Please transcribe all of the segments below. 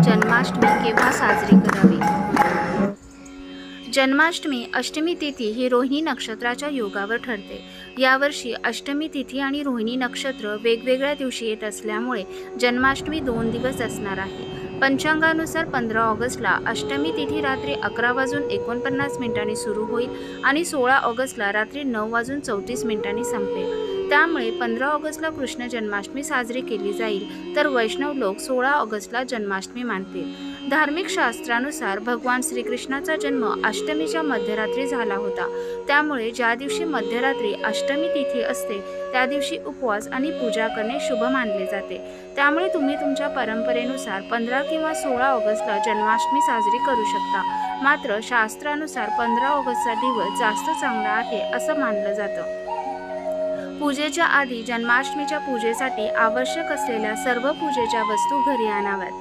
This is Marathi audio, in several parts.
जन्माष्टमी केव्हा साजरी करावी? जन्माष्टमी अष्टमी तिथी ही रोहिणी नक्षत्राच्या योगावर ठरते. यावर्षी अष्टमी तिथी आणि रोहिणी नक्षत्र वेगवेगळ्या दिवशी येत असल्यामुळे जन्माष्टमी 2 दिवस असणार आहे. पंचांगानुसार 15 ऑगस्टला अष्टमी तिथी रात्री 11:49 सुरू होईल आणि 16 ऑगस्टला रात्री 9:34 संपेल. त्यामुळे 15 ऑगस्टला कृष्ण जन्माष्टमी साजरी केली जाईल, तर वैष्णव लोक 16 ऑगस्टला जन्माष्टमी मानतील. धार्मिक शास्त्रानुसार भगवान श्रीकृष्णाचा जन्म अष्टमीच्या मध्यरात्री झाला होता. त्यामुळे ज्या दिवशी मध्यरात्री अष्टमी तिथी असते त्या दिवशी उपवास आणि पूजा करणे शुभ मानले जाते. त्यामुळे तुम्ही तुमच्या परंपरेनुसार 15 किंवा 16 ऑगस्टला जन्माष्टमी साजरी करू शकता. मात्र शास्त्रानुसार 15 ऑगस्टचा दिवस जास्त चांगला आहे असं मानलं जातं. पूजेच्या आधी जन्माष्टमीच्या पूजेसाठी आवश्यक असलेल्या सर्व पूजेच्या वस्तू घरी आणाव्यात.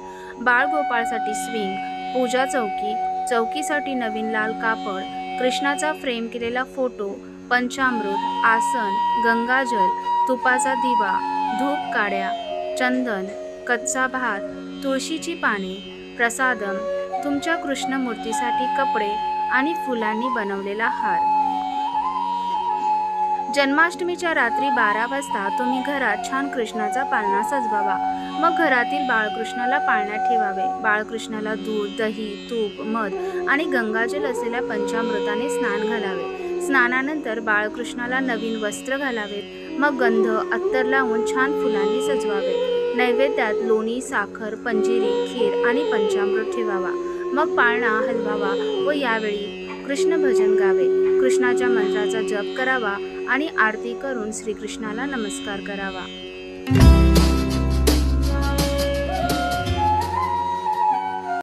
बाळगोपाळसाठी स्विंग, पूजा चौकी, चौकीसाठी नवीन लाल कापड, कृष्णाचा फ्रेम केलेला फोटो, पंचामृत, आसन, गंगाजल, तुपाचा दिवा, धूप काड्या, चंदन, कच्चा भात, तुळशीची पाने, प्रसादम, तुमच्या कृष्ण मूर्तीसाठी कपडे आणि फुलांनी बनवलेला हार. जन्माष्टमीच्या रात्री 12 वाजता तुम्ही घरात छान कृष्णाचा पाळणा सजवावा. मग घरातील बाळकृष्णाला पाळण्यात ठेवावे. बाळकृष्णाला दूध, दही, तूप, मध आणि गंगाजल असलेल्या पंचामृताने स्नान घालावे. स्नानानंतर बाळकृष्णाला नवीन वस्त्र घालावेत. मग गंध, अत्तर लावून छान फुलांनी सजवावे. नैवेद्यात लोणी, साखर, पंजिरी, खीर आणि पंचामृत ठेवावा. मग पाळणा हलवावा व यावेळी कृष्ण भजन गावे. कृष्णाच्या मंत्राचा जप करावा आणि आरती करून श्रीकृष्णाला नमस्कार करावा.